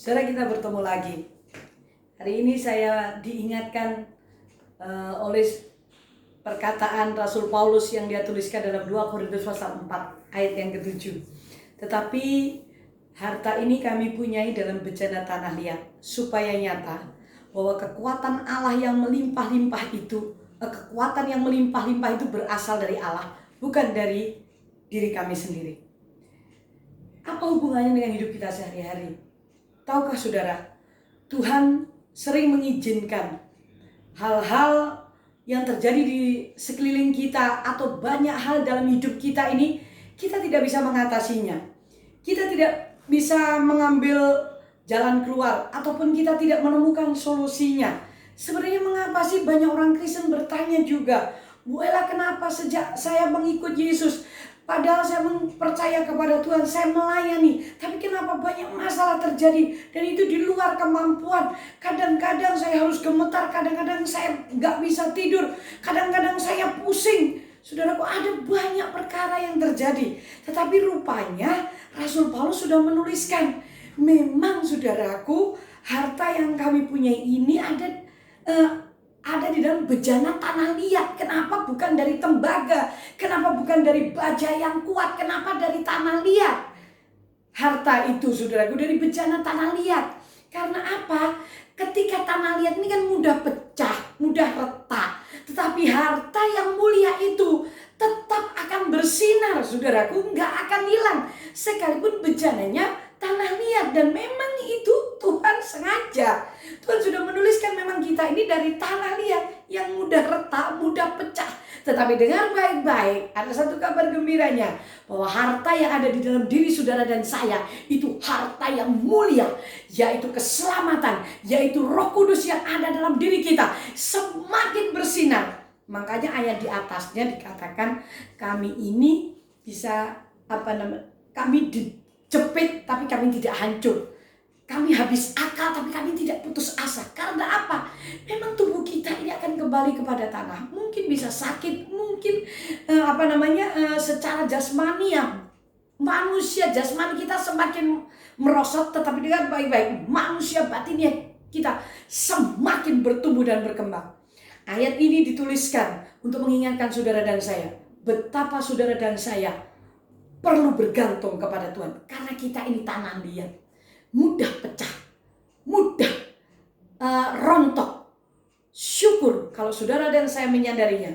Saudara, kita bertemu lagi. Hari ini saya diingatkan oleh perkataan Rasul Paulus yang dia tuliskan dalam 2 Korintus pasal 4 ayat yang ke-7. Tetapi harta ini kami punyai dalam bejana tanah liat, supaya nyata bahwa kekuatan Allah yang melimpah-limpah itu, kekuatan yang melimpah-limpah itu berasal dari Allah, bukan dari diri kami sendiri. Apa hubungannya dengan hidup kita sehari-hari? Tahukah saudara, Tuhan sering mengizinkan hal-hal yang terjadi di sekeliling kita atau banyak hal dalam hidup kita ini, kita tidak bisa mengatasinya. Kita tidak bisa mengambil jalan keluar ataupun kita tidak menemukan solusinya. Sebenarnya mengapa sih banyak orang Kristen bertanya juga, Bu Ella, kenapa sejak saya mengikut Yesus, padahal saya percaya kepada Tuhan, saya melayani, tapi kenapa banyak masalah terjadi dan itu di luar kemampuan. Kadang-kadang saya harus gemetar, kadang-kadang saya nggak bisa tidur, kadang-kadang saya pusing. Saudaraku, ada banyak perkara yang terjadi. Tetapi rupanya Rasul Paulus sudah menuliskan, memang saudaraku, harta yang kami punya ini ada di dalam bejana tanah liat. Kenapa bukan dari tembaga? Kenapa bukan dari baja yang kuat? Kenapa dari tanah liat? Harta itu saudaraku dari bejana tanah liat. Karena apa? Ketika tanah liat ini kan mudah pecah, mudah retak. Tetapi harta yang mulia itu tetap akan bersinar saudaraku, nggak akan hilang. Sekalipun bejananya tanah liat, dan memang itu Tuhan sengaja. Tuhan sudah menuliskan memang kita ini dari tanah liat yang mudah retak, mudah pecah. Tetapi dengar baik-baik, ada satu kabar gembiranya, bahwa harta yang ada di dalam diri saudara dan saya itu harta yang mulia, yaitu keselamatan, yaitu Roh Kudus yang ada dalam diri kita semakin bersinar. Makanya ayat di atasnya dikatakan kami ini bisa kami dijepit tapi kami tidak hancur. Kami habis akal tapi kami tidak putus asa. Karena apa? Memang tubuh kita ini akan kembali kepada tanah. Mungkin bisa sakit, mungkin secara jasmani ya, manusia jasmani kita semakin merosot. Tetapi dengan baik-baik, manusia batinnya kita semakin bertumbuh dan berkembang. Ayat ini dituliskan untuk mengingatkan saudara dan saya, betapa saudara dan saya perlu bergantung kepada Tuhan. Karena kita ini tanah liat, mudah pecah, mudah rontok. Syukur kalau saudara dan saya menyadarinya,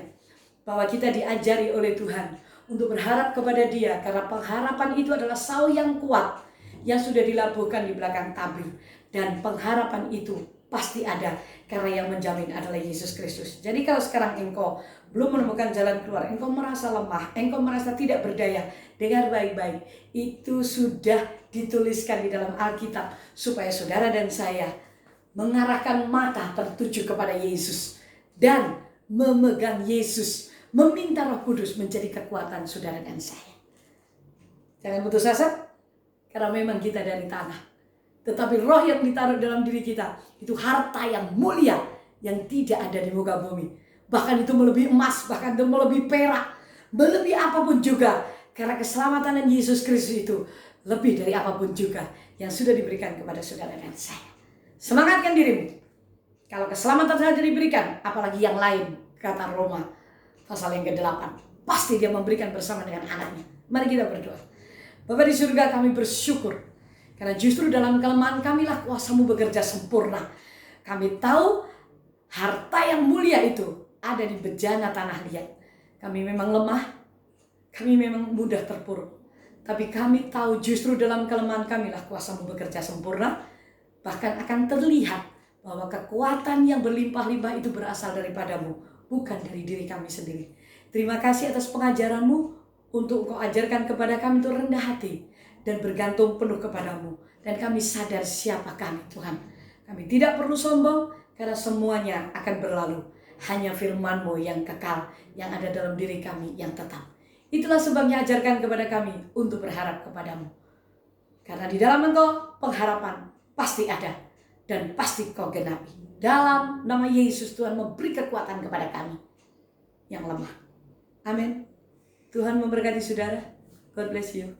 bahwa kita diajari oleh Tuhan untuk berharap kepada Dia. Karena pengharapan itu adalah saw yang kuat yang sudah dilabuhkan di belakang tabir. Dan pengharapan itu pasti ada, karena yang menjamin adalah Yesus Kristus. Jadi kalau sekarang engkau belum menemukan jalan keluar, engkau merasa lemah, engkau merasa tidak berdaya, dengar baik-baik, itu sudah dituliskan di dalam Alkitab, supaya saudara dan saya mengarahkan mata tertuju kepada Yesus dan memegang Yesus, meminta Roh Kudus menjadi kekuatan saudara dan saya. Jangan putus asa, karena memang kita dari tanah. Tetapi roh yang ditaruh dalam diri kita itu harta yang mulia yang tidak ada di muka bumi. Bahkan itu melebihi emas, bahkan itu melebihi perak, melebihi apapun juga. Karena keselamatan dan Yesus Kristus itu lebih dari apapun juga yang sudah diberikan kepada saudara dan saya. Semangatkan dirimu. Kalau keselamatan saja diberikan, apalagi yang lain, kata Roma pasal yang ke-8. Pasti Dia memberikan bersama dengan anaknya. Mari kita berdoa. Bapa di surga, kami bersyukur. Karena justru dalam kelemahan kamilah kuasa-Mu bekerja sempurna. Kami tahu harta yang mulia itu ada di bejana tanah liat. Kami memang lemah, kami memang mudah terpuruk. Tapi kami tahu justru dalam kelemahan kamilah kuasa-Mu bekerja sempurna. Bahkan akan terlihat bahwa kekuatan yang berlimpah-limpah itu berasal daripada-Mu, bukan dari diri kami sendiri. Terima kasih atas pengajaran-Mu untuk Engkau ajarkan kepada kami untuk rendah hati dan bergantung penuh kepadamu. Dan kami sadar siapa kami, Tuhan. Kami tidak perlu sombong, karena semuanya akan berlalu. Hanya firman-Mu yang kekal, yang ada dalam diri kami yang tetap. Itulah sebabnya ajarkan kepada kami untuk berharap kepadamu. Karena di dalam Engkau pengharapan pasti ada, dan pasti Kau genapi. Dalam nama Yesus, Tuhan memberi kekuatan kepada kami yang lemah. Amin. Tuhan memberkati saudara. God bless you.